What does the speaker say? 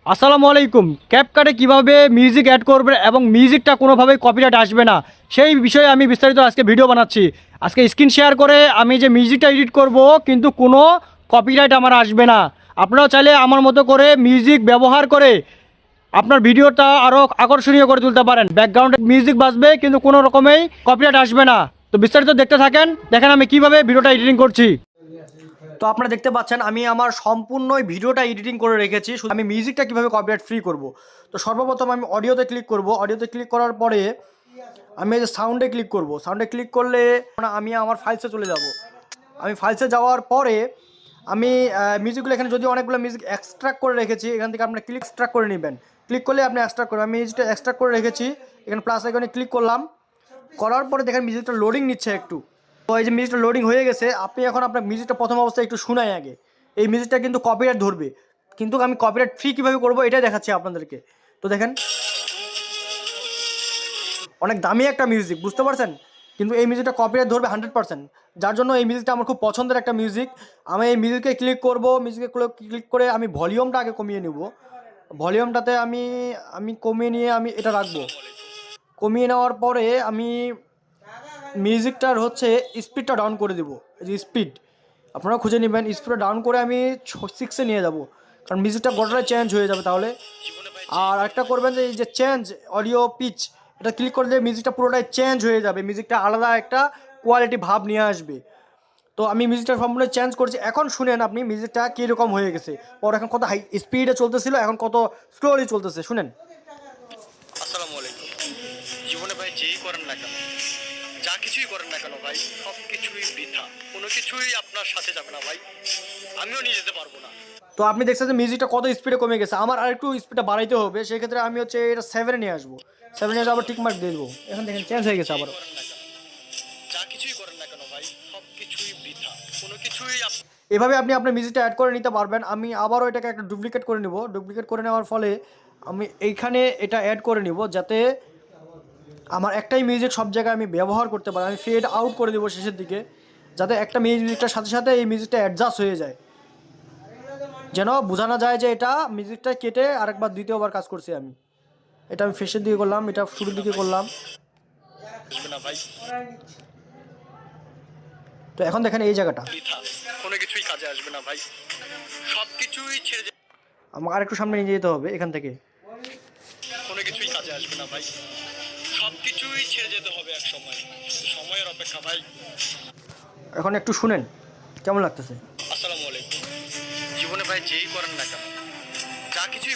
আসসালামু আলাইকুম। ক্যাপকাটে কিভাবে মিউজিক অ্যাড করবে এবং মিউজিকটা কোনোভাবেই কপিরাইট আসবে না সেই বিষয়ে আমি বিস্তারিত আজকে ভিডিও বানাচ্ছি। আজকে স্ক্রিন শেয়ার করে আমি যে মিউজিকটা এডিট করব কিন্তু কোনো কপিরাইট আমার আসবে না। আপনারাও চাইলে আমার মতো করে মিউজিক ব্যবহার করে আপনার ভিডিওটা আরও আকর্ষণীয় করে তুলতে পারেন। ব্যাকগ্রাউন্ডে মিউজিক বাজবে কিন্তু কোনো রকমেই কপিরাইট আসবে না। তো বিস্তারিত দেখতে থাকেন, দেখেন আমি কিভাবে ভিডিওটা এডিটিং করছি। তো আপনারা দেখতে পাচ্ছেন আমি আমার সম্পূর্ণ ভিডিওটা এডিটিং করে রেখেছি। শুধু আমি মিউজিকটা কীভাবে কপিরাইট ফ্রি করব। তো সর্বপ্রথম আমি অডিওতে ক্লিক করব। অডিওতে ক্লিক করার পরে আমি এই যে সাউন্ডে ক্লিক করব। সাউন্ডে ক্লিক করলে আমি আমার ফাইলসে চলে যাব। আমি ফাইলসে যাওয়ার পরে আমি মিউজিকগুলো এখানে যদি অনেকগুলো মিউজিক এক্সট্রাক্ট করে রেখেছি, এখান থেকে আপনারা ক্লিক এক্সট্রাক্ট করে নেবেন। ক্লিক করলে আপনি এক্সট্রাক্ট করবেন। আমি মিউজিকটা এক্সট্রাক্ট করে রেখেছি, এখানে প্লাস আইকনে ক্লিক করলাম। করার পরে দেখেন মিউজিকটা লোডিং নিচ্ছে একটু। তো এই যে মিউজিকটা লোডিং হয়ে গেছে, আপনি এখন আপনার মিউজিকটা প্রথম অবস্থায় একটু শোনাই আগে। এই মিউজিকটা কিন্তু কপিরাইট ধরবে, কিন্তু আমি কপিরাইট ফ্রি কীভাবে করবো এটাই দেখাচ্ছি আপনাদেরকে। তো দেখেন অনেক দামি একটা মিউজিক, বুঝতে পারছেন, কিন্তু এই মিউজিকটা কপিরাইট ধরবে 100%। যার জন্য এই মিউজিকটা আমার খুব পছন্দের একটা মিউজিক। আমি এই মিউজিকে ক্লিক করব। মিউজিকে ক্লিক করে আমি ভলিউমটা আগে কমিয়ে নেব। ভলিউমটাতে আমি আমি কমিয়ে নিয়ে আমি এটা রাখবো। কমিয়ে নেওয়ার পরে আমি মিউজিকটার হচ্ছে স্পিডটা ডাউন করে দেবো। এই যে স্পিড আপনারা খুঁজে নেবেন, স্পিডটা ডাউন করে আমি 6-এ নিয়ে যাব, কারণ মিউজিকটা গোটাটাই চেঞ্জ হয়ে যাবে তাহলে। আর একটা করবেন যে এই যে চেঞ্জ অডিও পিচ, এটা ক্লিক করলে মিউজিকটা পুরোটাই চেঞ্জ হয়ে যাবে, মিউজিকটা আলাদা একটা কোয়ালিটি ভাব নিয়ে আসবে। তো আমি মিউজিকটা সম্পূর্ণ চেঞ্জ করছি। এখন শুনেন আপনি মিউজিকটা কীরকম হয়ে গেছে। পর এখন কত হাই স্পিডে চলতেছিল, এখন কত স্লোলি চলতেছে শুনেন। আসসালামু আলাইকুম। জীবনে ভাই যেই করেন না কেন, যা কিছুই করেন না কেন ভাই, সব কিছুই বৃথা। কোনো কিছুই আপনার সাথে যাবে না ভাই, আমিও নিয়ে যেতে পারবো না। তো আপনি দেখছেন যে মিউজিকটা কত স্পিডে কমে গেছে। আমার আর একটু স্পিডটা বাড়াইতে হবে, সেই ক্ষেত্রে আমি হচ্ছে এটা 7-এ নিয়ে আসবো। 7-এ নিয়ে আবার টিক মার্ক দিয়ে দেবো। এখন দেখেন চেঞ্জ হয়ে গেছে আবার। যা কিছুই করেন না কেন ভাই, সব কিছুই বৃথা। কোনো কিছুই এভাবে আপনি আপনার মিউজিকটা অ্যাড করে নিতে পারবেন। আমি আবারও এটাকে একটা ডুপ্লিকেট করে নিব। ডুপ্লিকেট করে নেওয়ার ফলে আমি এইখানে এটা অ্যাড করে নিব, যাতে আমার একটাই মিউজিক সব জায়গায় আমি ব্যবহার করতে পারি। আমি ফেড আউট করে দেবো শেষের দিকে, যাতে একটা মিউজিকটার সাথে সাথে এই মিউজিকটা অ্যাডজাস্ট হয়ে যায়, যেন বোঝানো যায় যে এটা মিউজিকটা কেটে আরেকবার দ্বিতীয়বার কাজ করছি আমি। এটা আমি শেষের দিকে করলাম, এটা শুরুর দিকে করলাম। আসবে না ভাই, তো এখন দেখেন এই জায়গাটা বৃথা। কোনো কিছুই কাজে আসবে না ভাই, সব কিছুই ছেড়ে আমাকে আরেকটু সামনে নিয়ে যেতে হবে এখান থেকে। কোনো কিছুই কাজে আসবে না ভাই, সব কিছুই ছেড়ে যেতে হবে এক সময়। শুধু সময়ের অপেক্ষা ভাই। এখন একটু শুনেন কেমন লাগতেছে। আসসালামু আলাইকুম। জীবনে ভাই যেই করেন না কেন, যা কিছুই